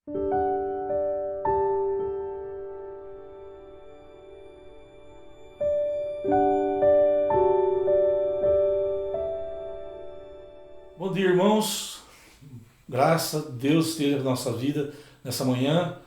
Bom dia, irmãos. Graças a Deus esteja na nossa vida nessa manhã.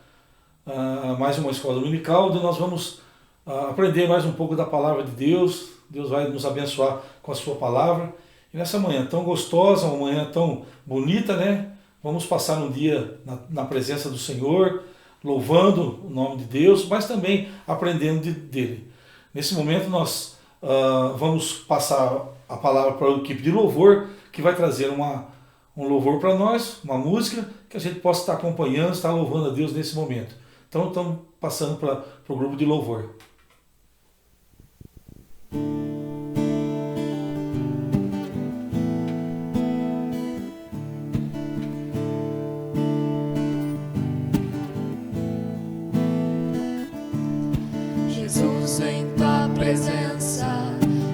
Mais uma escola dominical, onde nós vamos aprender mais um pouco da palavra de Deus. Deus vai nos abençoar com a sua palavra. E nessa manhã tão gostosa, uma manhã tão bonita, né? Vamos passar um dia na presença do Senhor, louvando o nome de Deus, mas também aprendendo dele. Nesse momento nós vamos passar a palavra para a equipe de louvor, que vai trazer um louvor para nós, uma música que a gente possa estar acompanhando, estar louvando a Deus nesse momento. Então estamos passando para o grupo de louvor. Jesus, em tua presença,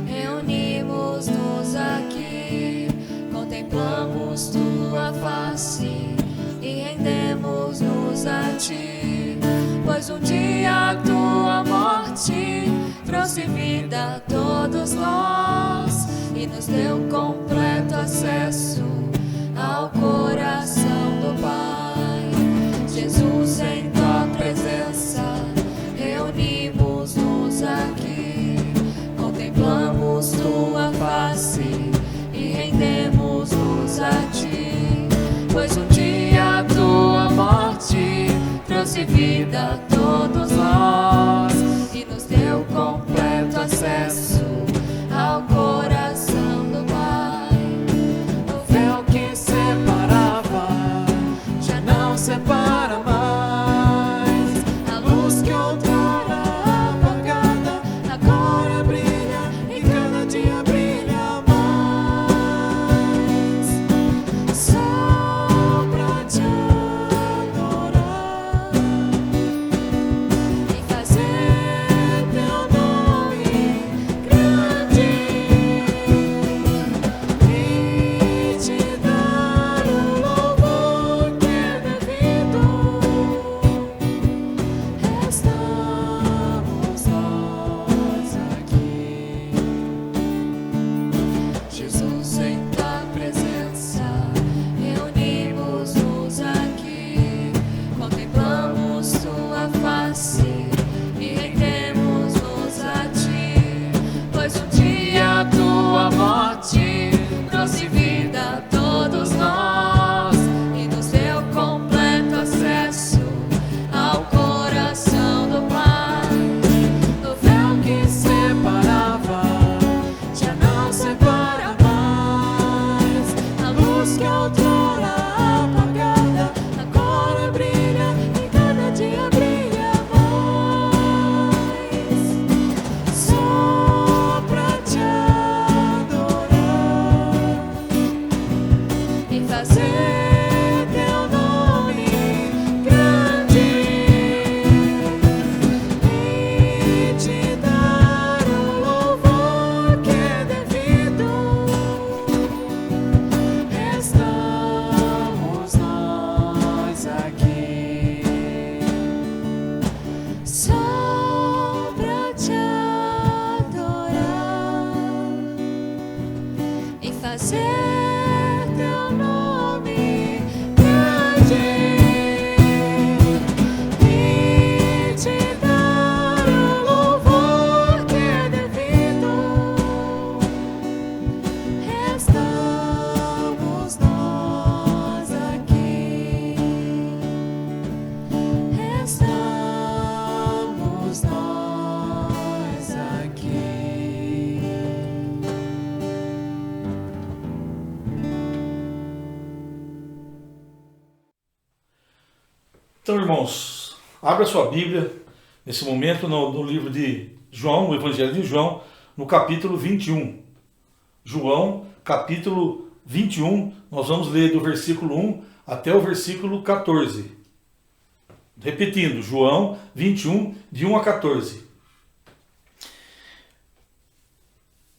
reunimos-nos aqui, contemplamos tua face e rendemos-nos a ti, pois um dia a tua morte trouxe vida a todos nós e nos deu completo acesso ao coração do Pai. Jesus, em tua presença, reunimos-nos aqui, contemplamos tua face e rendemos-nos a ti, pois um dia a tua morte trouxe vida a todos nós e nos deu completo acesso ao coração do Pai. O véu que separava já não separa mais, a luz que outrora apagada agora brilha e cada dia brilha mais. Só pra te adorar e fazer teu nome grande e te dar o louvor que é devido. Estamos nós aqui. Jesus, em tua presença, reunimos-nos aqui, contemplamos tua face e rendemos-nos a ti, pois um dia a tua morte trouxe vida a todos nós e nos deu completo acesso ao coração do Pai. O véu que separava já não separa mais, a luz que outrora apagada agora brilha e cada dia brilha mais. Só pra te adorar e fazer teu nome grande e te dar o louvor que é devido. Estamos nós aqui. Só pra te adorar e fazer teu nome grande e te dar o louvor que é devido. Estamos nós aqui. Estamos nós aqui. Então, irmãos, abra sua Bíblia nesse momento no livro de João, o Evangelho de João, no capítulo 21. João, capítulo 21, nós vamos ler do versículo 1 até o versículo 14. Repetindo, João 21, de 1 a 14.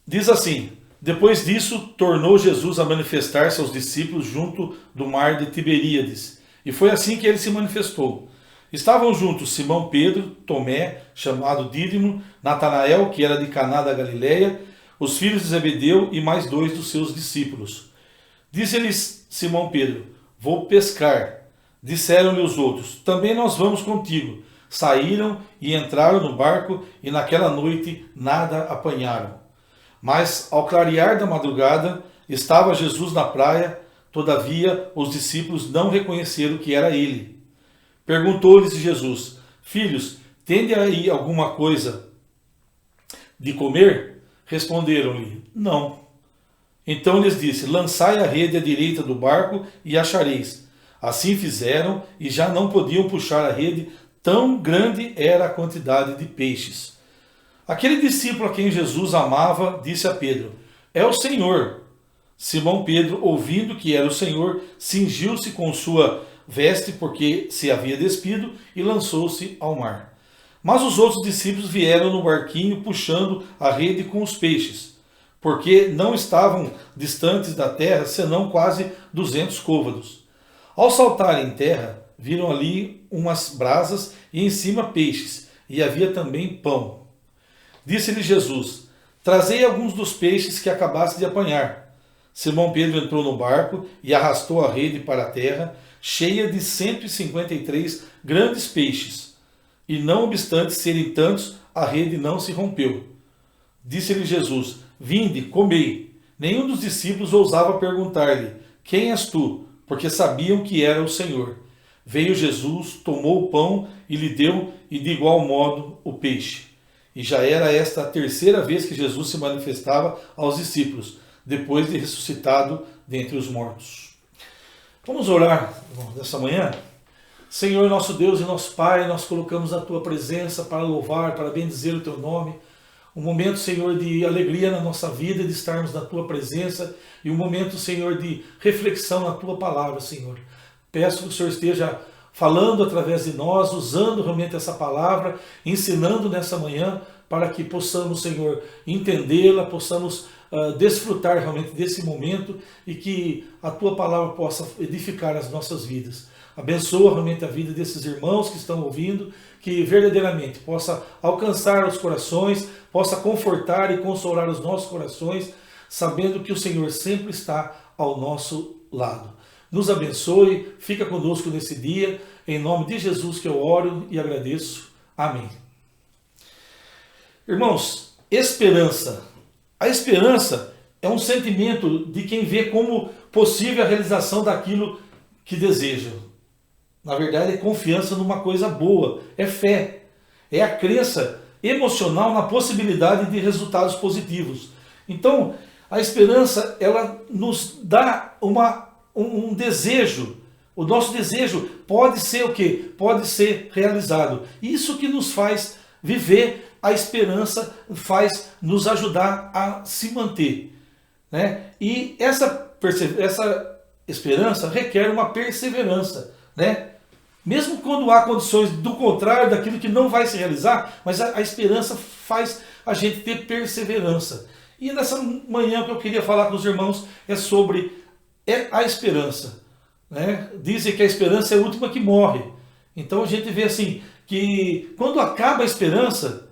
Diz assim: Depois disso, tornou Jesus a manifestar-se aos discípulos junto do mar de Tiberíades, E foi assim que ele se manifestou. Estavam juntos Simão Pedro, Tomé, chamado Dídimo, Natanael, que era de Caná da Galileia, os filhos de Zebedeu e mais 2 dos seus discípulos. Disse-lhes Simão Pedro: vou pescar. Disseram-lhe os outros: também nós vamos contigo. Saíram e entraram no barco, e naquela noite nada apanharam. Mas ao clarear da madrugada, estava Jesus na praia. Todavia os discípulos não reconheceram que era ele. Perguntou-lhes Jesus: filhos, tende aí alguma coisa de comer? Responderam-lhe: não. Então lhes disse: lançai a rede à direita do barco e achareis. Assim fizeram, e já não podiam puxar a rede, tão grande era a quantidade de peixes. Aquele discípulo a quem Jesus amava disse a Pedro: é o Senhor. Simão Pedro, ouvindo que era o Senhor, cingiu-se com sua veste, porque se havia despido, e lançou-se ao mar. Mas os outros discípulos vieram no barquinho, puxando a rede com os peixes, porque não estavam distantes da terra, senão quase 200 côvados. Ao saltarem em terra, viram ali umas brasas e em cima peixes, e havia também pão. Disse-lhe Jesus: trazei alguns dos peixes que acabaste de apanhar. Simão Pedro entrou no barco e arrastou a rede para a terra, cheia de 153 grandes peixes. E não obstante serem tantos, a rede não se rompeu. Disse-lhe Jesus: vinde, comei. Nenhum dos discípulos ousava perguntar-lhe: quem és tu? Porque sabiam que era o Senhor. Veio Jesus, tomou o pão e lhe deu, e de igual modo o peixe. E já era esta a terceira vez que Jesus se manifestava aos discípulos, depois de ressuscitado dentre os mortos. Vamos orar nessa manhã? Senhor, nosso Deus e nosso Pai, nós colocamos a Tua presença para louvar, para bendizer o Teu nome. Um momento, Senhor, de alegria na nossa vida, de estarmos na Tua presença, e um momento, Senhor, de reflexão na Tua palavra, Senhor. Peço que o Senhor esteja falando através de nós, usando realmente essa palavra, ensinando nessa manhã, para que possamos, Senhor, entendê-la, possamos desfrutar realmente desse momento e que a Tua palavra possa edificar as nossas vidas. Abençoa realmente a vida desses irmãos que estão ouvindo, que verdadeiramente possa alcançar os corações, possa confortar e consolar os nossos corações, sabendo que o Senhor sempre está ao nosso lado. Nos abençoe, fica conosco nesse dia, em nome de Jesus que eu oro e agradeço. Amém. Irmãos, esperança. A esperança é um sentimento de quem vê como possível a realização daquilo que deseja. Na verdade, é confiança numa coisa boa, é fé, é a crença emocional na possibilidade de resultados positivos. Então, a esperança, ela nos dá um desejo. O nosso desejo pode ser o quê? Pode ser realizado. Isso que nos faz viver. A esperança faz nos ajudar a se manter, né? E essa esperança requer uma perseverança, né? Mesmo quando há condições do contrário daquilo que não vai se realizar, mas a esperança faz a gente ter perseverança. E nessa manhã o que eu queria falar com os irmãos é sobre a esperança, né? Dizem que a esperança é a última que morre. Então a gente vê assim, que quando acaba a esperança,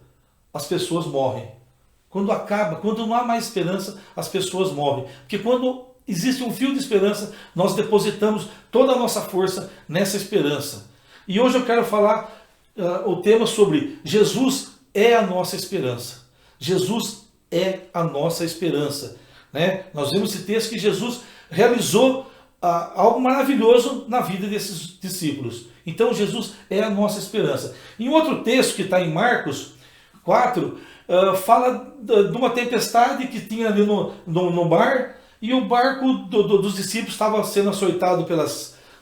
as pessoas morrem. Quando não há mais esperança, as pessoas morrem. Porque quando existe um fio de esperança, nós depositamos toda a nossa força nessa esperança. E hoje eu quero falar o tema sobre Jesus é a nossa esperança. Jesus é a nossa esperança, né? Nós vemos esse texto que Jesus realizou algo maravilhoso na vida desses discípulos. Então Jesus é a nossa esperança. Em outro texto que está em Marcos 4, fala de uma tempestade que tinha ali no mar, e o barco dos discípulos estava sendo açoitado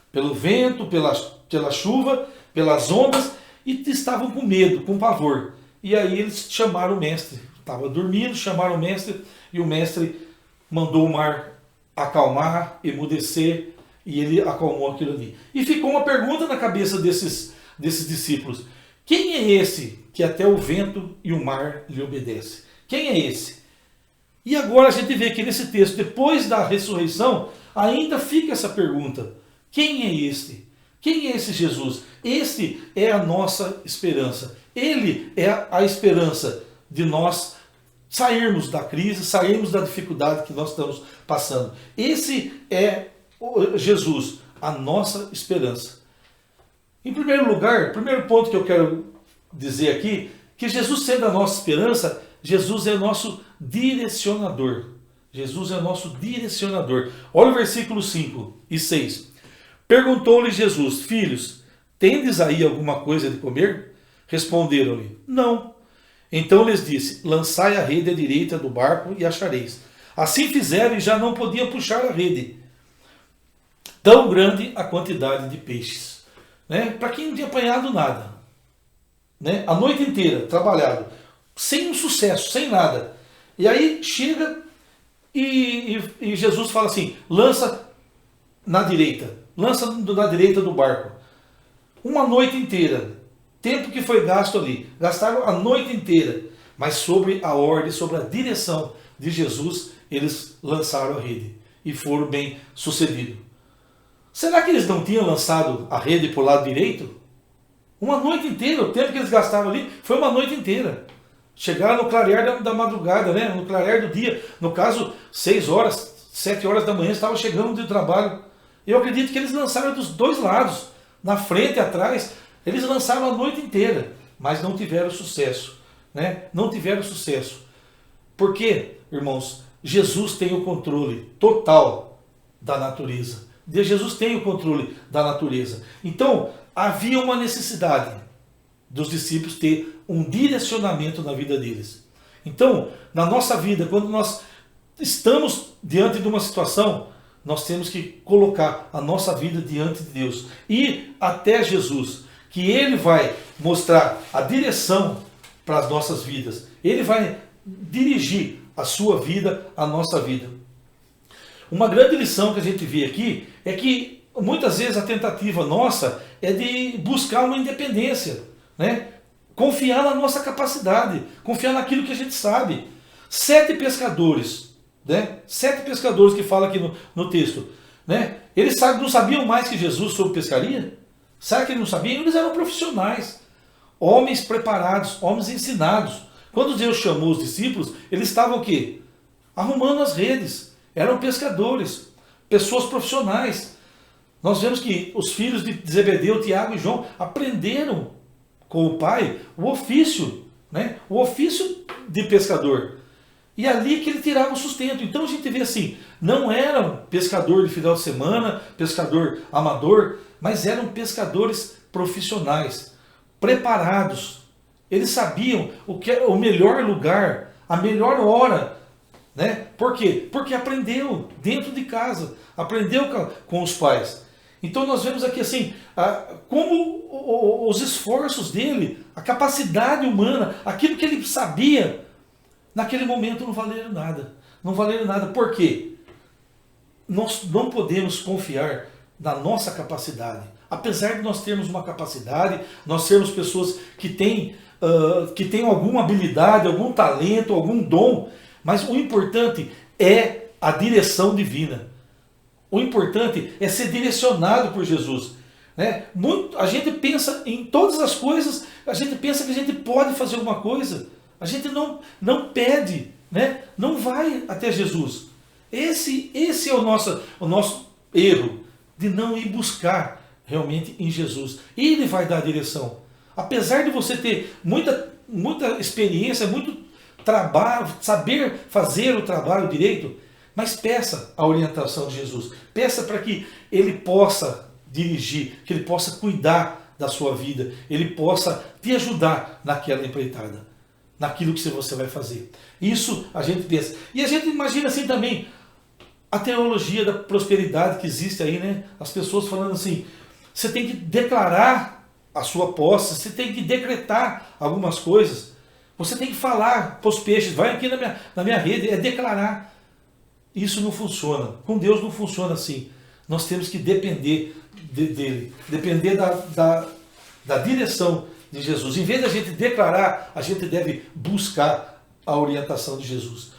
pelo vento, pela chuva, pelas ondas, e estavam com medo, com pavor. E aí eles chamaram o mestre, estava dormindo, chamaram o mestre, e o mestre mandou o mar acalmar, emudecer, e ele acalmou aquilo ali. E ficou uma pergunta na cabeça desses discípulos: quem é esse que até o vento e o mar lhe obedecem? Quem é esse? E agora a gente vê que nesse texto, depois da ressurreição, ainda fica essa pergunta: quem é este? Quem é esse Jesus? Esse é a nossa esperança. Ele é a esperança de nós sairmos da crise, sairmos da dificuldade que nós estamos passando. Esse é Jesus, a nossa esperança. Em primeiro lugar, primeiro ponto que eu quero dizer aqui, que Jesus sendo a nossa esperança, Jesus é nosso direcionador. Jesus é nosso direcionador. Olha o versículo 5 e 6. Perguntou-lhe Jesus: filhos, tendes aí alguma coisa de comer? Responderam-lhe: não. Então lhes disse: lançai a rede à direita do barco e achareis. Assim fizeram e já não podiam puxar a rede. Tão grande a quantidade de peixes. Né? Para quem não tinha apanhado nada. Né? A noite inteira, trabalhado. Sem um sucesso, sem nada. E aí chega e Jesus fala assim: lança na direita. Lança na direita do barco. Uma noite inteira. Tempo que foi gasto ali. Gastaram a noite inteira. Mas sobre a ordem, sobre a direção de Jesus, eles lançaram a rede. E foram bem sucedidos. Será que eles não tinham lançado a rede para o lado direito? Uma noite inteira. O tempo que eles gastaram ali foi uma noite inteira. Chegaram no clarear da madrugada, né? No clarear do dia. No caso, 6 horas, 7 horas da manhã, estavam chegando do trabalho. Eu acredito que eles lançaram dos dois lados. Na frente e atrás. Eles lançaram a noite inteira. Mas não tiveram sucesso. Né? Não tiveram sucesso. Por quê, irmãos? Jesus tem o controle total da natureza. Jesus tem o controle da natureza. Então, havia uma necessidade dos discípulos ter um direcionamento na vida deles. Então, na nossa vida, quando nós estamos diante de uma situação, nós temos que colocar a nossa vida diante de Deus. Ir até Jesus, que Ele vai mostrar a direção para as nossas vidas. Ele vai dirigir a sua vida, a nossa vida. Uma grande lição que a gente vê aqui é que muitas vezes a tentativa nossa é de buscar uma independência, né? Confiar na nossa capacidade, confiar naquilo que a gente sabe. 7 pescadores, né? 7 pescadores que fala aqui no texto, né? Eles não sabiam mais que Jesus sobre pescaria? Sabe que eles não sabiam? Eles eram profissionais, homens preparados, homens ensinados. Quando Deus chamou os discípulos, eles estavam o quê? Arrumando as redes. Eram pescadores, pessoas profissionais. Nós vemos que os filhos de Zebedeu, Tiago e João, aprenderam com o pai o ofício, né? O ofício de pescador. E ali que ele tirava o sustento. Então a gente vê assim, não eram pescador de final de semana, pescador amador, mas eram pescadores profissionais, preparados. Eles sabiam o que é o melhor lugar, a melhor hora. Né? Por quê? Porque aprendeu dentro de casa, aprendeu com os pais. Então nós vemos aqui assim, como os esforços dele, a capacidade humana, aquilo que ele sabia, naquele momento não valeram nada. Não valeram nada. Por quê? Nós não podemos confiar na nossa capacidade. Apesar de nós termos uma capacidade, nós sermos pessoas que têm alguma habilidade, algum talento, algum dom, mas o importante é a direção divina. O importante é ser direcionado por Jesus. Né? A gente pensa em todas as coisas, a gente pensa que a gente pode fazer alguma coisa. A gente não pede, né? Não vai até Jesus. Esse é o nosso erro, de não ir buscar realmente em Jesus. Ele vai dar a direção. Apesar de você ter muita experiência, muito trabalho, saber fazer o trabalho direito, mas peça a orientação de Jesus. Peça para que Ele possa dirigir, que Ele possa cuidar da sua vida, Ele possa te ajudar naquela empreitada, naquilo que você vai fazer. Isso a gente pensa. E a gente imagina assim também, a teologia da prosperidade que existe aí, né? As pessoas falando assim, você tem que declarar a sua posse, você tem que decretar algumas coisas. Você tem que falar para os peixes, vai aqui na minha rede, é declarar. Isso não funciona. Com Deus não funciona assim. Nós temos que depender dele, depender da direção de Jesus. Em vez de a gente declarar, a gente deve buscar a orientação de Jesus.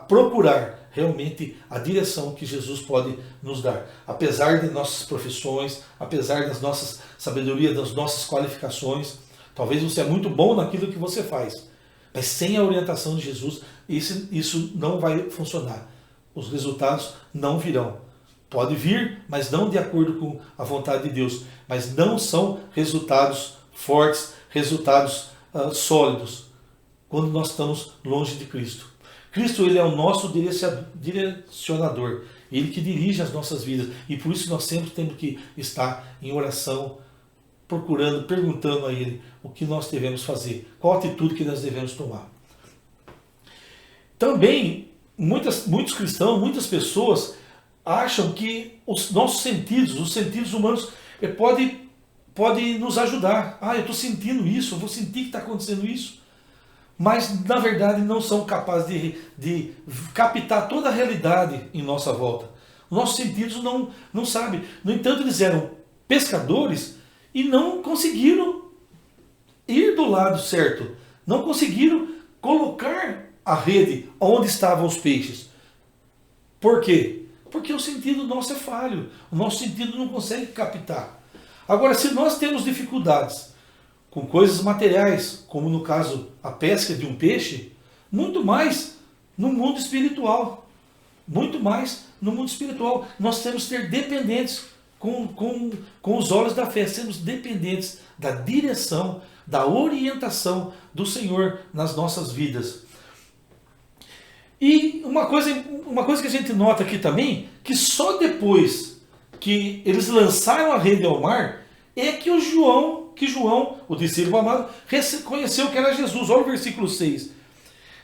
Procurar realmente a direção que Jesus pode nos dar. Apesar de nossas profissões, apesar das nossas sabedoria, das nossas qualificações, talvez você é muito bom naquilo que você faz, mas sem a orientação de Jesus, isso não vai funcionar. Os resultados não virão. Pode vir, mas não de acordo com a vontade de Deus. Mas não são resultados fortes, resultados sólidos, quando nós estamos longe de Cristo. Cristo, ele é o nosso direcionador, ele que dirige as nossas vidas. E por isso nós sempre temos que estar em oração, procurando, perguntando a ele o que nós devemos fazer, qual a atitude que nós devemos tomar. Também, muitos cristãos, muitas pessoas acham que os nossos sentidos, os sentidos humanos, pode nos ajudar. Eu estou sentindo isso, eu vou sentir que está acontecendo isso. Mas, na verdade, não são capazes de captar toda a realidade em nossa volta. Os nossos sentidos não sabem. No entanto, eles eram pescadores e não conseguiram ir do lado certo. Não conseguiram colocar a rede onde estavam os peixes. Por quê? Porque o sentido nosso é falho. O nosso sentido não consegue captar. Agora, se nós temos dificuldades com coisas materiais, como no caso a pesca de um peixe, muito mais no mundo espiritual. Muito mais no mundo espiritual. Nós temos que ser dependentes com os olhos da fé. Sermos dependentes da direção, da orientação do Senhor nas nossas vidas. E uma coisa que a gente nota aqui também, que só depois que eles lançaram a rede ao mar, é que João, o discípulo amado, reconheceu que era Jesus. Olha o versículo 6.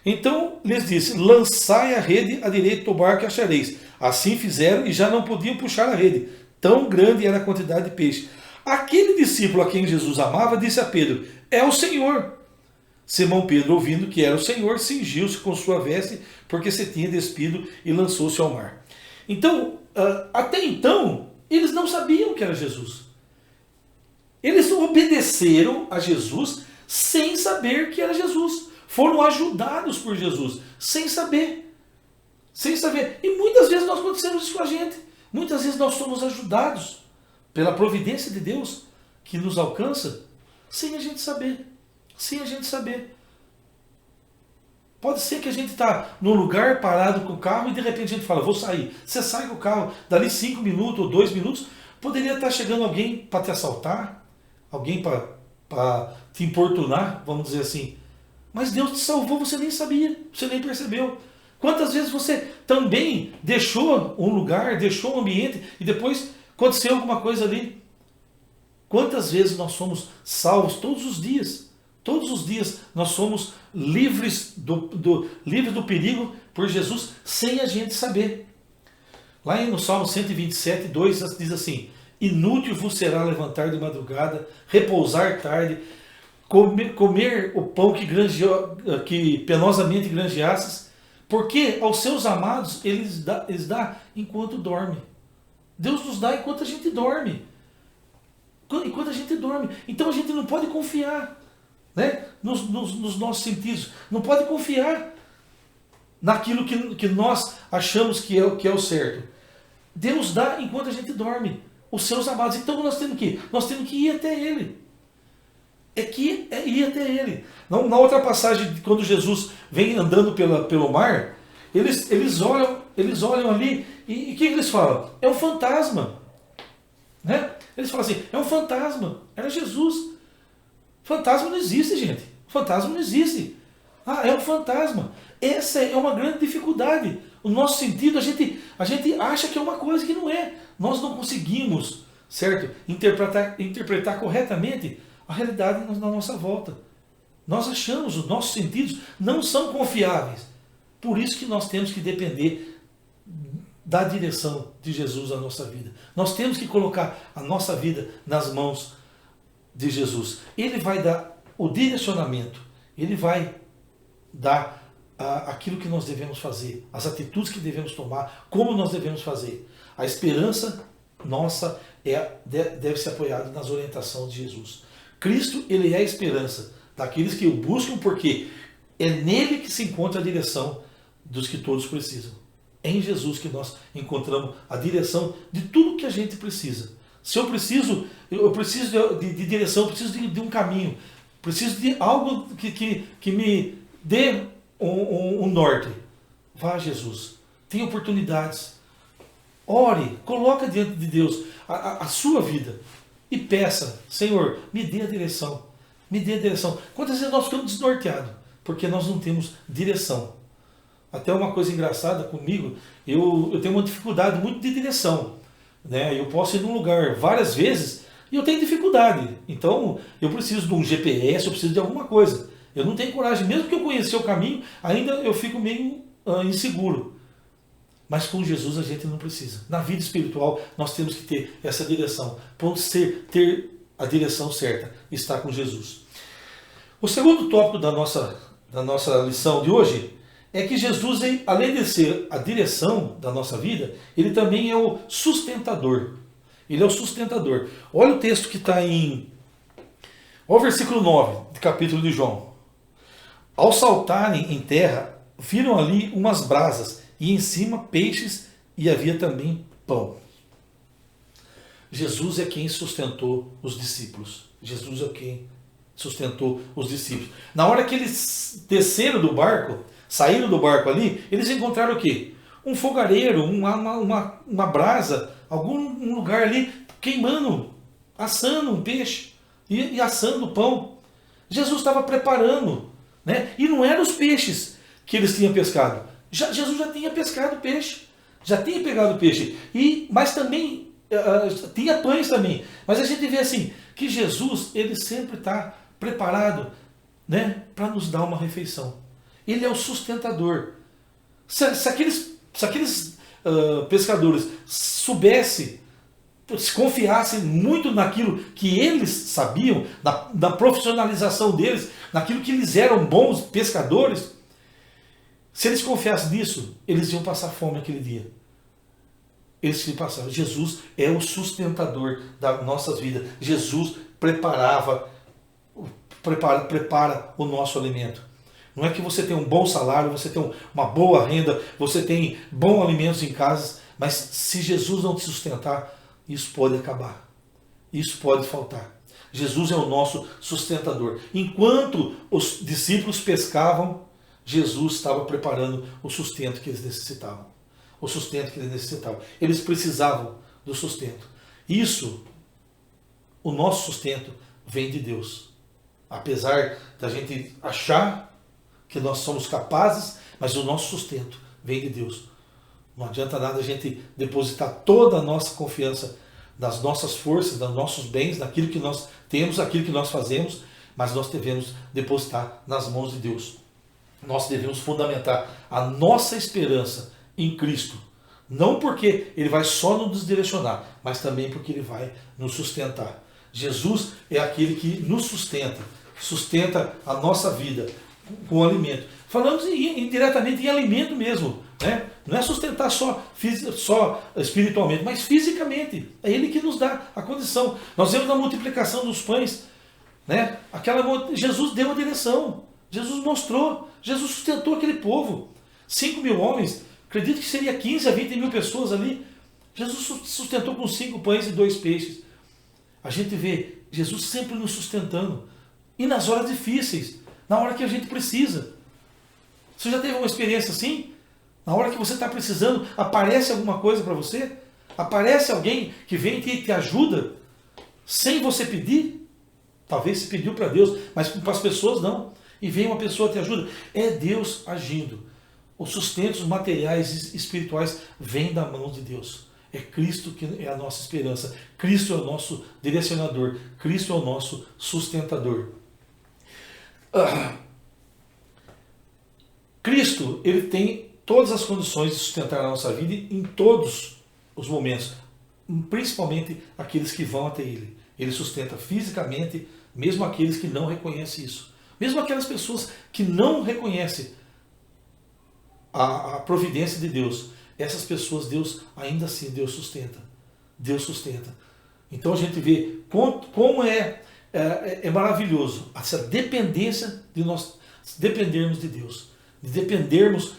Então lhes disse: lançai a rede à direita do barco e achareis. Assim fizeram e já não podiam puxar a rede. Tão grande era a quantidade de peixe. Aquele discípulo a quem Jesus amava disse a Pedro: é o Senhor. Simão Pedro, ouvindo que era o Senhor, cingiu-se com sua veste, porque se tinha despido, e lançou-se ao mar. Então, até então, eles não sabiam que era Jesus. Eles obedeceram a Jesus sem saber que era Jesus. Foram ajudados por Jesus, sem saber. Sem saber. E muitas vezes nós acontecemos isso com a gente. Muitas vezes nós somos ajudados pela providência de Deus que nos alcança, sem a gente saber. Sem a gente saber. Pode ser que a gente está num lugar parado com o carro e de repente a gente fala: vou sair. Você sai com o carro, dali 5 minutos ou 2 minutos, poderia estar chegando alguém para te assaltar, alguém para te importunar, vamos dizer assim. Mas Deus te salvou, você nem sabia, você nem percebeu. Quantas vezes você também deixou um lugar, deixou um ambiente e depois aconteceu alguma coisa ali? Quantas vezes nós somos salvos todos os dias? Todos os dias nós somos livres do perigo por Jesus, sem a gente saber. Lá no Salmo 127, 2 diz assim: inútil vos será levantar de madrugada, repousar tarde, comer o pão que penosamente granjeastes, porque aos seus amados eles dá enquanto dorme. Deus nos dá enquanto a gente dorme. Enquanto a gente dorme. Então a gente não pode confiar, né, nos nossos sentidos. Não pode confiar naquilo que nós achamos que é o certo. Deus dá enquanto a gente dorme. Os seus amados. Então nós temos que ir? Nós temos que ir até Ele. Ir até Ele. Na outra passagem, quando Jesus vem andando pelo mar, eles olham ali e o que eles falam? É um fantasma. Né? Eles falam assim: é um fantasma. Era Jesus. Fantasma não existe, gente. Fantasma não existe. É um fantasma. Essa é uma grande dificuldade. O nosso sentido, a gente acha que é uma coisa que não é. Nós não conseguimos, certo, interpretar corretamente a realidade na nossa volta. Nós achamos, os nossos sentidos não são confiáveis. Por isso que nós temos que depender da direção de Jesus na nossa vida. Nós temos que colocar a nossa vida nas mãos de Jesus. Ele vai dar o direcionamento. Ele vai dar aquilo que nós devemos fazer, as atitudes que devemos tomar, como nós devemos fazer. A esperança nossa deve ser apoiada nas orientações de Jesus. Cristo, ele é a esperança daqueles que o buscam, porque é nele que se encontra a direção dos que todos precisam. É em Jesus que nós encontramos a direção de tudo que a gente precisa. Se eu preciso de direção, eu preciso de um caminho, preciso de algo que me dê um norte. Vá a Jesus. Tem oportunidades. Ore, coloca diante de Deus a sua vida e peça, Senhor, me dê a direção. Me dê a direção. Quantas vezes nós ficamos desnorteados? Porque nós não temos direção. Até uma coisa engraçada comigo, eu tenho uma dificuldade muito de direção. Né? Eu posso ir num lugar várias vezes e eu tenho dificuldade. Então eu preciso de um GPS, eu preciso de alguma coisa. Eu não tenho coragem, mesmo que eu conheça o caminho, ainda eu fico meio inseguro. Mas com Jesus a gente não precisa. Na vida espiritual nós temos que ter essa direção. Para ter a direção certa, estar com Jesus. O segundo tópico da nossa lição de hoje é que Jesus, além de ser a direção da nossa vida, ele também é o sustentador. Ele é o sustentador. Olha o texto que está olha o versículo 9 do capítulo de João. Ao saltarem em terra, viram ali umas brasas, e em cima peixes, e havia também pão. Jesus é quem sustentou os discípulos. Jesus é quem sustentou os discípulos. Na hora que eles desceram do barco, saíram do barco ali, eles encontraram o quê? Um fogareiro, uma brasa, um lugar ali queimando, assando um peixe e assando pão. Jesus estava preparando, né? E não eram os peixes que eles tinham pescado. Jesus já tinha pescado peixe, já tinha pegado peixe, mas também tinha pães também. Mas a gente vê assim, que Jesus, ele sempre está preparado, né, para nos dar uma refeição. Ele é o sustentador. Se aqueles pescadores soubessem, se confiassem muito naquilo que eles sabiam, na profissionalização deles, naquilo que eles eram bons pescadores, se eles confiassem nisso, eles iam passar fome aquele dia. Eles iam passar. Jesus é o sustentador das nossas vidas. Jesus prepara o nosso alimento. Não é que você tem um bom salário, você tem uma boa renda, você tem bons alimentos em casa, mas se Jesus não te sustentar, isso pode acabar. Isso pode faltar. Jesus é o nosso sustentador. Enquanto os discípulos pescavam, Jesus estava preparando o sustento que eles necessitavam. O sustento que eles necessitavam. Eles precisavam do sustento. O nosso sustento vem de Deus. Apesar da gente achar que nós somos capazes, mas o nosso sustento vem de Deus. Não adianta nada a gente depositar toda a nossa confiança nas nossas forças, nos nossos bens, naquilo que nós temos, naquilo que nós fazemos, mas nós devemos depositar nas mãos de Deus. Nós devemos fundamentar a nossa esperança em Cristo. Não porque Ele vai só nos direcionar, mas também porque Ele vai nos sustentar. Jesus é aquele que nos sustenta a nossa vida com alimento. Falamos indiretamente em alimento mesmo, né? Não é sustentar só espiritualmente, mas fisicamente. É Ele que nos dá a condição. Nós vemos na multiplicação dos pães, né? Jesus deu a direção. Jesus mostrou, Jesus sustentou aquele povo. 5.000 homens, acredito que seria 15 a 20 mil pessoas ali. Jesus sustentou com 5 pães e 2 peixes. A gente vê Jesus sempre nos sustentando. E nas horas difíceis, na hora que a gente precisa. Você já teve uma experiência assim? Na hora que você está precisando, aparece alguma coisa para você? Aparece alguém que vem e te ajuda, sem você pedir? Talvez se pediu para Deus, mas para as pessoas não. E vem uma pessoa te ajuda. É Deus agindo. Os sustentos materiais e espirituais vêm da mão de Deus. É Cristo que é a nossa esperança. Cristo é o nosso direcionador. Cristo é o nosso sustentador. Cristo, ele tem todas as condições de sustentar a nossa vida em todos os momentos. Principalmente aqueles que vão até Ele. Ele sustenta fisicamente, mesmo aqueles que não reconhecem isso. Mesmo aquelas pessoas que não reconhecem a providência de Deus, essas pessoas, Deus, ainda assim, Deus sustenta. Deus sustenta. Então a gente vê como é maravilhoso essa dependência de nós dependermos de Deus, de dependermos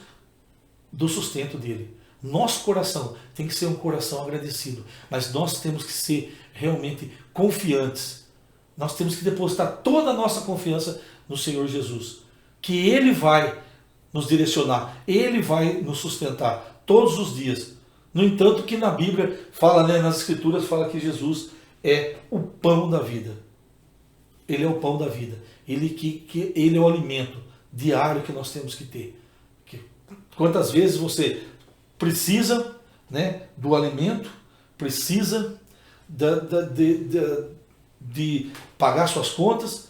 do sustento dele. Nosso coração tem que ser um coração agradecido, mas nós temos que ser realmente confiantes. Nós temos que depositar toda a nossa confiança no Senhor Jesus, que Ele vai nos direcionar, Ele vai nos sustentar todos os dias. No entanto, que na Bíblia fala, né, nas Escrituras, fala que Jesus é o pão da vida. Ele é o pão da vida. Ele é o alimento diário que nós temos que ter. Quantas vezes você precisa, né, do alimento, precisa de pagar suas contas,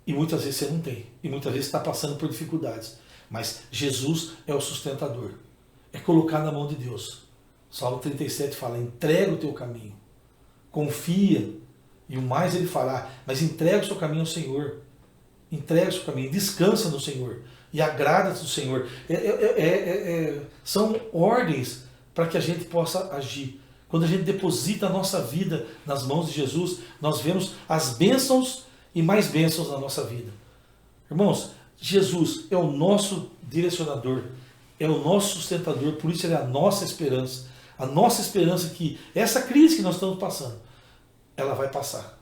e muitas vezes você não tem. E muitas vezes está passando por dificuldades. Mas Jesus é o sustentador. É colocar na mão de Deus. Salmo 37 fala, entrega o teu caminho. Confia, e o mais Ele fará. Mas entrega o seu caminho ao Senhor. Entrega o seu caminho, descansa no Senhor. E agrada-te do Senhor. São ordens para que a gente possa agir. Quando a gente deposita a nossa vida nas mãos de Jesus, nós vemos as bênçãos e mais bênçãos na nossa vida. Irmãos, Jesus é o nosso direcionador, é o nosso sustentador, por isso Ele é a nossa esperança. A nossa esperança é que essa crise que nós estamos passando, ela vai passar.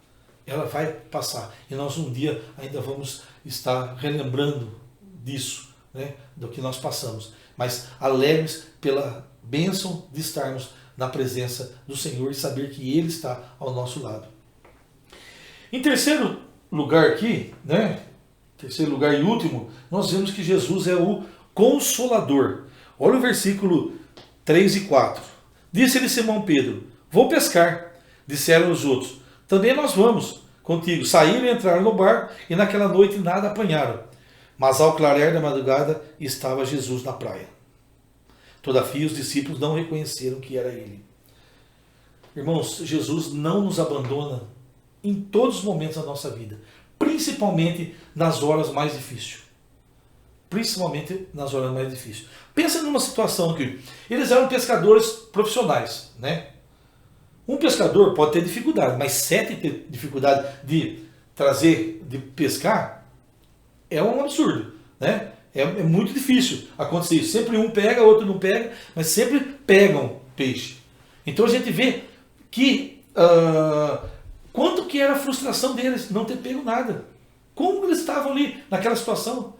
Ela vai passar. E nós um dia ainda vamos estar relembrando disso, né, do que nós passamos. Mas alegres pela bênção de estarmos na presença do Senhor e saber que Ele está ao nosso lado. Em terceiro lugar aqui, né, terceiro lugar e último, nós vemos que Jesus é o Consolador. Olha o versículo 3 e 4. Disse-lhe Simão Pedro, vou pescar. Disseram os outros, também nós vamos contigo. Saíram e entraram no barco, e naquela noite nada apanharam. Mas ao clarear da madrugada estava Jesus na praia. Todavia os discípulos não reconheceram que era Ele. Irmãos, Jesus não nos abandona em todos os momentos da nossa vida, principalmente nas horas mais difíceis. Principalmente nas horas mais difíceis. Pensa numa situação aqui. Eles eram pescadores profissionais, né? Um pescador pode ter dificuldade, mas 7 ter dificuldade de pescar é um absurdo, né? É muito difícil acontecer isso. Sempre um pega, outro não pega, mas sempre pegam peixe. Então a gente vê que quanto que era a frustração deles não ter pego nada. Como eles estavam ali naquela situação?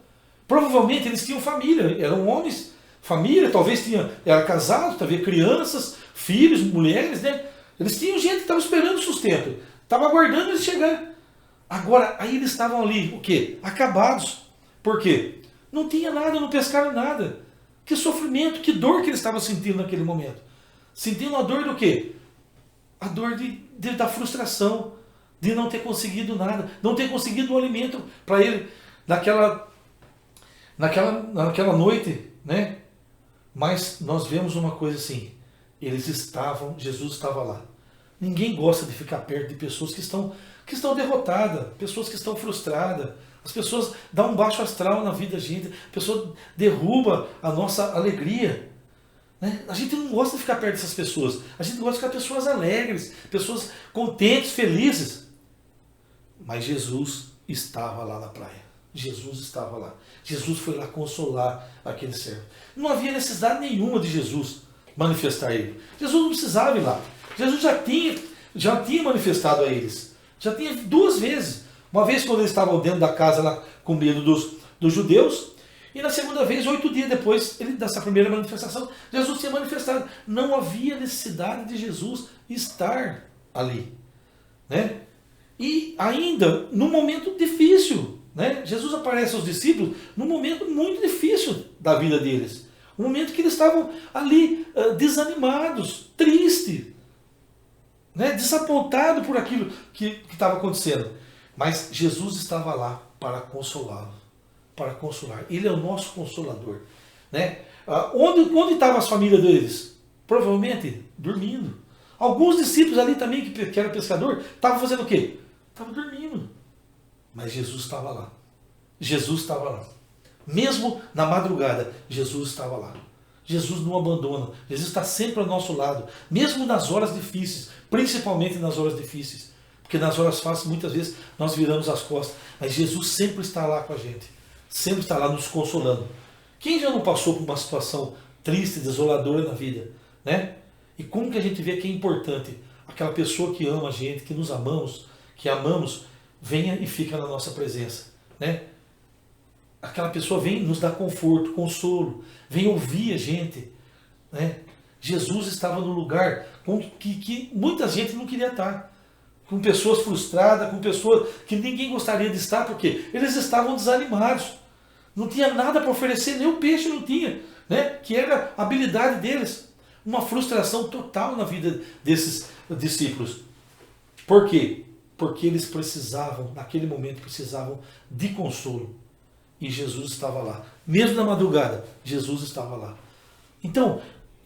Provavelmente eles tinham família, eram homens, família, talvez eram casados, talvez crianças, filhos, mulheres, né? Eles tinham gente que estava esperando o sustento, estava aguardando eles chegar. Agora, aí eles estavam ali, o quê? Acabados. Por quê? Não tinha nada, não pescaram nada. Que sofrimento, que dor que eles estavam sentindo naquele momento. Sentindo a dor do quê? A dor da frustração, de não ter conseguido nada, não ter conseguido o alimento para ele naquela noite, né? Mas nós vemos uma coisa assim, Jesus estava lá. Ninguém gosta de ficar perto de pessoas que estão derrotadas, pessoas que estão frustradas. As pessoas dão um baixo astral na vida da gente, a pessoa derruba a nossa alegria. Né? A gente não gosta de ficar perto dessas pessoas, a gente gosta de ficar pessoas alegres, pessoas contentes, felizes. Mas Jesus estava lá na praia. Jesus estava lá. Jesus foi lá consolar aquele servo. Não havia necessidade nenhuma de Jesus manifestar ele. Jesus não precisava ir lá. Jesus já tinha manifestado a eles. Já tinha 2 vezes. Uma vez quando eles estavam dentro da casa lá com medo dos judeus. E na segunda vez, 8 dias depois dessa primeira manifestação, Jesus tinha manifestado. Não havia necessidade de Jesus estar ali. Né? E ainda num momento difícil. Né? Jesus aparece aos discípulos num momento muito difícil da vida deles. Um momento que eles estavam ali desanimados, tristes, né? Desapontados por aquilo que estava acontecendo. Mas Jesus estava lá para consolá-los, para consolar. Ele é o nosso consolador. Né? Onde estavam as famílias deles? Provavelmente dormindo. Alguns discípulos ali também, que eram pescador, estavam fazendo o quê? Estavam dormindo. Mas Jesus estava lá. Jesus estava lá. Mesmo na madrugada, Jesus estava lá. Jesus não abandona. Jesus está sempre ao nosso lado. Mesmo nas horas difíceis. Principalmente nas horas difíceis. Porque nas horas fáceis, muitas vezes, nós viramos as costas. Mas Jesus sempre está lá com a gente. Sempre está lá nos consolando. Quem já não passou por uma situação triste, desoladora na vida, né? E como que a gente vê que é importante aquela pessoa que ama a gente, que nos amamos, que amamos, venha e fica na nossa presença, né? Aquela pessoa vem nos dar conforto, consolo, vem ouvir a gente, né? Jesus estava no lugar que muita gente não queria estar, com pessoas frustradas, com pessoas que ninguém gostaria de estar, porque eles estavam desanimados, não tinha nada para oferecer, nem o peixe não tinha, né? Que era a habilidade deles, uma frustração total na vida desses discípulos. Por quê? Porque eles precisavam, naquele momento, precisavam de consolo. E Jesus estava lá. Mesmo na madrugada, Jesus estava lá. Então,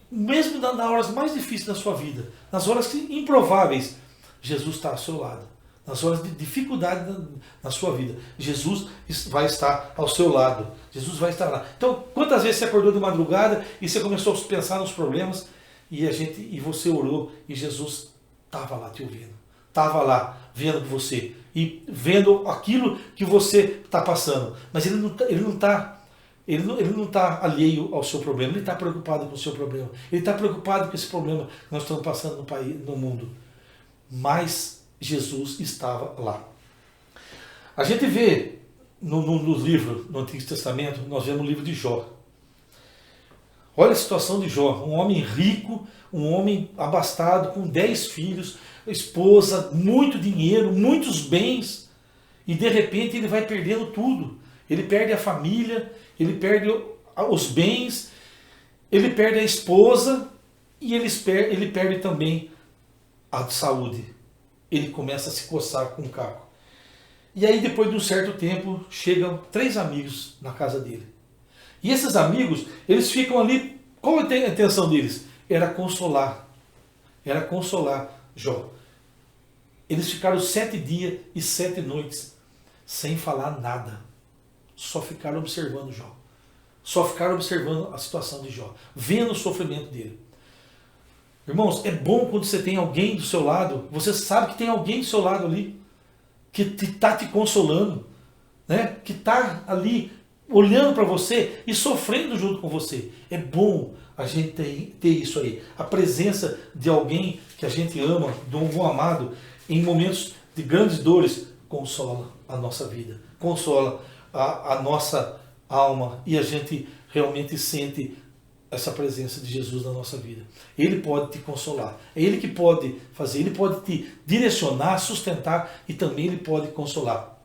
mesmo nas horas mais difíceis da sua vida, nas horas improváveis, Jesus está ao seu lado. Nas horas de dificuldade na sua vida, Jesus vai estar ao seu lado. Jesus vai estar lá. Então, quantas vezes você acordou de madrugada e você começou a pensar nos problemas e você orou e Jesus estava lá te ouvindo. Estava lá vendo você e vendo aquilo que você está passando. Mas ele não está alheio ao seu problema. Ele está preocupado com o seu problema. Ele está preocupado com esse problema que nós estamos passando no país, no mundo. Mas Jesus estava lá. A gente vê no livro, no Antigo Testamento, nós vemos o livro de Jó. Olha a situação de Jó, um homem rico, um homem abastado, com 10 filhos, esposa, muito dinheiro, muitos bens, e de repente ele vai perdendo tudo. Ele perde a família, ele perde os bens, ele perde a esposa e ele perde também a saúde. Ele começa a se coçar com o caco. E aí, depois de um certo tempo, chegam 3 amigos na casa dele. E esses amigos, eles ficam ali, qual é a intenção deles? Era consolar Jó. Eles ficaram 7 dias e 7 noites sem falar nada. Só ficaram observando Jó. Só ficaram observando a situação de Jó, vendo o sofrimento dele. Irmãos, é bom quando você tem alguém do seu lado, você sabe que tem alguém do seu lado ali, que está te consolando, né? Que está ali olhando para você e sofrendo junto com você. É bom a gente ter isso aí. A presença de alguém que a gente ama, de um amado, em momentos de grandes dores, consola a nossa vida, consola a nossa alma e a gente realmente sente essa presença de Jesus na nossa vida. Ele pode te consolar, é Ele que pode fazer, Ele pode te direcionar, sustentar e também Ele pode consolar.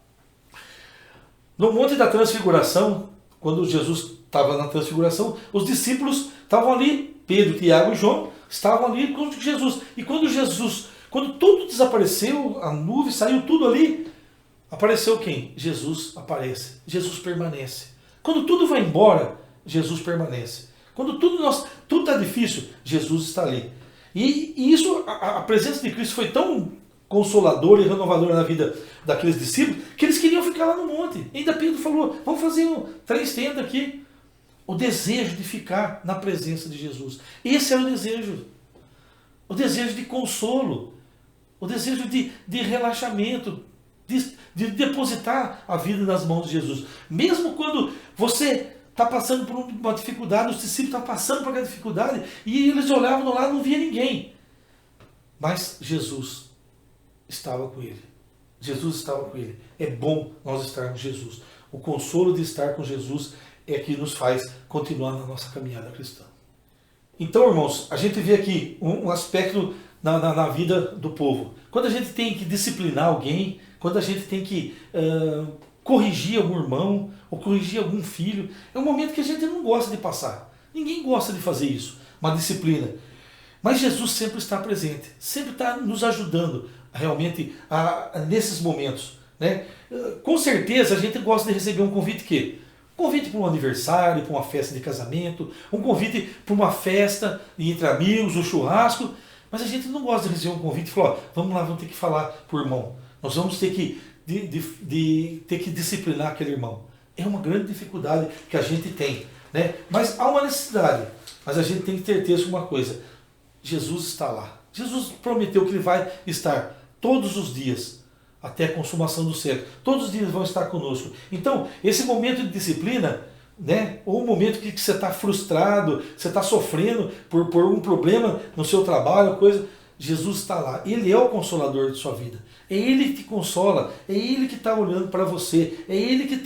No Monte da Transfiguração, quando Jesus estava na Transfiguração, os discípulos estavam ali, Pedro, Tiago e João, estavam ali com Jesus. E quando tudo desapareceu, a nuvem saiu tudo ali, apareceu quem? Jesus aparece, Jesus permanece. Quando tudo vai embora, Jesus permanece. Quando tudo está difícil, Jesus está ali. E isso, a presença de Cristo foi tão consoladora e renovadora na vida daqueles discípulos, que eles queriam ficar lá no monte. E ainda Pedro falou, vamos fazer 3 tendas aqui. O desejo de ficar na presença de Jesus. Esse era o desejo. O desejo de consolo. O desejo de relaxamento. De depositar a vida nas mãos de Jesus. Mesmo quando você está passando por uma dificuldade, os discípulos estão passando por aquela dificuldade, e eles olhavam do lado e não via ninguém. Mas Jesus estava com ele. Jesus estava com ele. É bom nós estarmos com Jesus. O consolo de estar com Jesus é que nos faz continuar na nossa caminhada cristã. Então, irmãos, a gente vê aqui um aspecto na vida do povo. Quando a gente tem que disciplinar alguém, quando a gente tem que corrigir algum irmão, ou corrigir algum filho, é um momento que a gente não gosta de passar. Ninguém gosta de fazer isso, uma disciplina. Mas Jesus sempre está presente, sempre está nos ajudando realmente nesses momentos, né? Com certeza a gente gosta de receber um convite que? Um convite para um aniversário, para uma festa de casamento, um convite para uma festa entre amigos, um churrasco, mas a gente não gosta de receber um convite e falar, ó, vamos lá, vamos ter que falar para o irmão. Nós vamos ter que ter que disciplinar aquele irmão. É uma grande dificuldade que a gente tem, né? Mas há uma necessidade. Mas a gente tem que ter certeza de uma coisa. Jesus está lá. Jesus prometeu que Ele vai estar todos os dias, até a consumação do século. Todos os dias vão estar conosco. Então, esse momento de disciplina né? Ou um momento que você está frustrado, você está sofrendo por um problema no seu trabalho, coisa. Jesus está lá. Ele é o consolador de sua vida. É Ele que te consola. É Ele que está olhando para você. É Ele que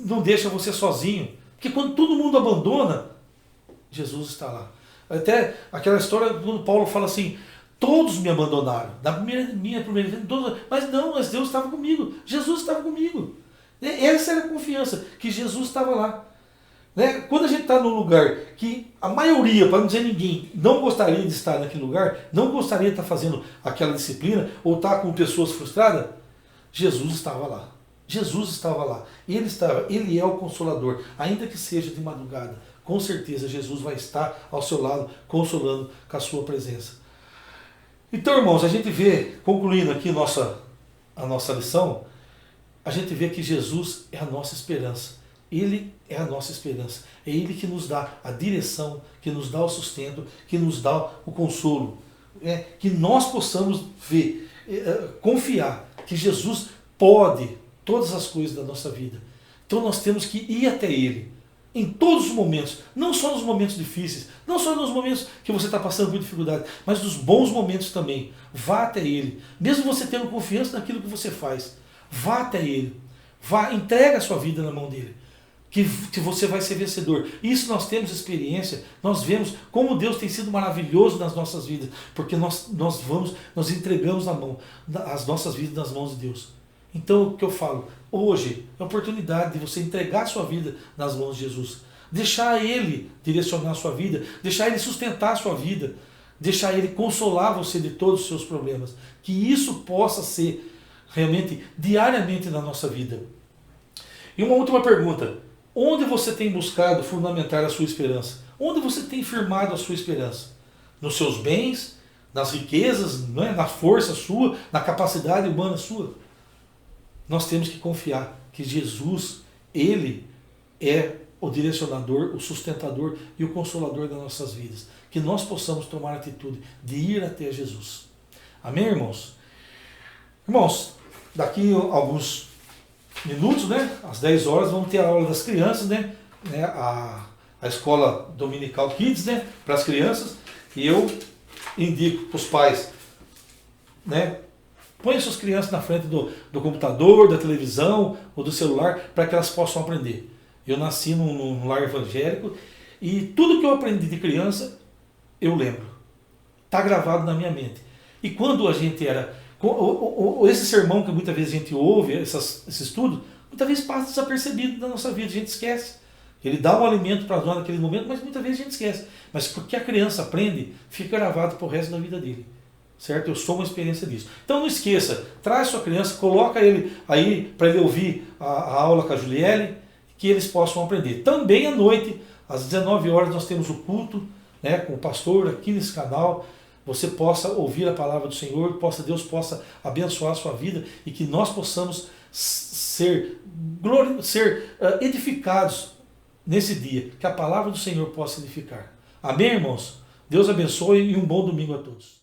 não deixa você sozinho. Porque quando todo mundo abandona, Jesus está lá. Até aquela história quando Paulo fala assim, todos me abandonaram. Da minha primeira vida, mas Deus estava comigo. Jesus estava comigo. Essa era a confiança, que Jesus estava lá. Né? Quando a gente está num lugar que a maioria, para não dizer ninguém, não gostaria de estar naquele lugar, não gostaria de estar fazendo aquela disciplina, ou estar com pessoas frustradas, Jesus estava lá. Jesus estava lá. Ele é o Consolador, ainda que seja de madrugada. Com certeza Jesus vai estar ao seu lado, consolando com a sua presença. Então, irmãos, a gente vê, concluindo aqui a nossa lição, a gente vê que Jesus é a nossa esperança. Ele é a nossa esperança. É Ele que nos dá a direção, que nos dá o sustento, que nos dá o consolo. Que nós possamos ver, confiar que Jesus pode todas as coisas da nossa vida. Então nós temos que ir até Ele. Em todos os momentos, não só nos momentos difíceis, não só nos momentos que você está passando por dificuldade, mas nos bons momentos também. Vá até Ele. Mesmo você tendo confiança naquilo que você faz, vá até Ele. Vá, entrega a sua vida na mão dEle. Que você vai ser vencedor. Isso nós temos experiência, nós vemos como Deus tem sido maravilhoso nas nossas vidas, porque nós entregamos as nossas vidas nas mãos de Deus. Então o que eu falo, hoje é a oportunidade de você entregar a sua vida nas mãos de Jesus. Deixar Ele direcionar a sua vida, deixar Ele sustentar a sua vida, deixar Ele consolar você de todos os seus problemas. Que isso possa ser realmente diariamente na nossa vida. E uma última pergunta. Onde você tem buscado fundamentar a sua esperança? Onde você tem firmado a sua esperança? Nos seus bens? Nas riquezas? Não é? Na força sua? Na capacidade humana sua? Nós temos que confiar que Jesus, Ele é o direcionador, o sustentador e o consolador das nossas vidas. Que nós possamos tomar a atitude de ir até Jesus. Amém, irmãos? Irmãos, daqui alguns minutos, né? Às 10 horas vamos ter a aula das crianças, né? A escola dominical Kids, né? Para as crianças. E eu indico para os pais, né? Põe suas crianças na frente do computador, da televisão ou do celular para que elas possam aprender. Eu nasci num lar evangélico e tudo que eu aprendi de criança eu lembro. Está gravado na minha mente. E quando a gente era... Esse sermão que muitas vezes a gente ouve, esse estudo, muitas vezes passa desapercebido na nossa vida, a gente esquece. Ele dá um alimento para nós naquele momento, mas muitas vezes a gente esquece. Mas porque a criança aprende, fica gravado para o resto da vida dele. Certo? Eu sou uma experiência disso. Então não esqueça, traz sua criança, coloca ele aí para ele ouvir a aula com a Juliele, que eles possam aprender. Também à noite, às 19 horas, nós temos o culto, né, com o pastor aqui nesse canal. Você possa ouvir a palavra do Senhor, Deus possa abençoar a sua vida e que nós possamos ser edificados nesse dia, que a palavra do Senhor possa edificar. Amém, irmãos? Deus abençoe e um bom domingo a todos.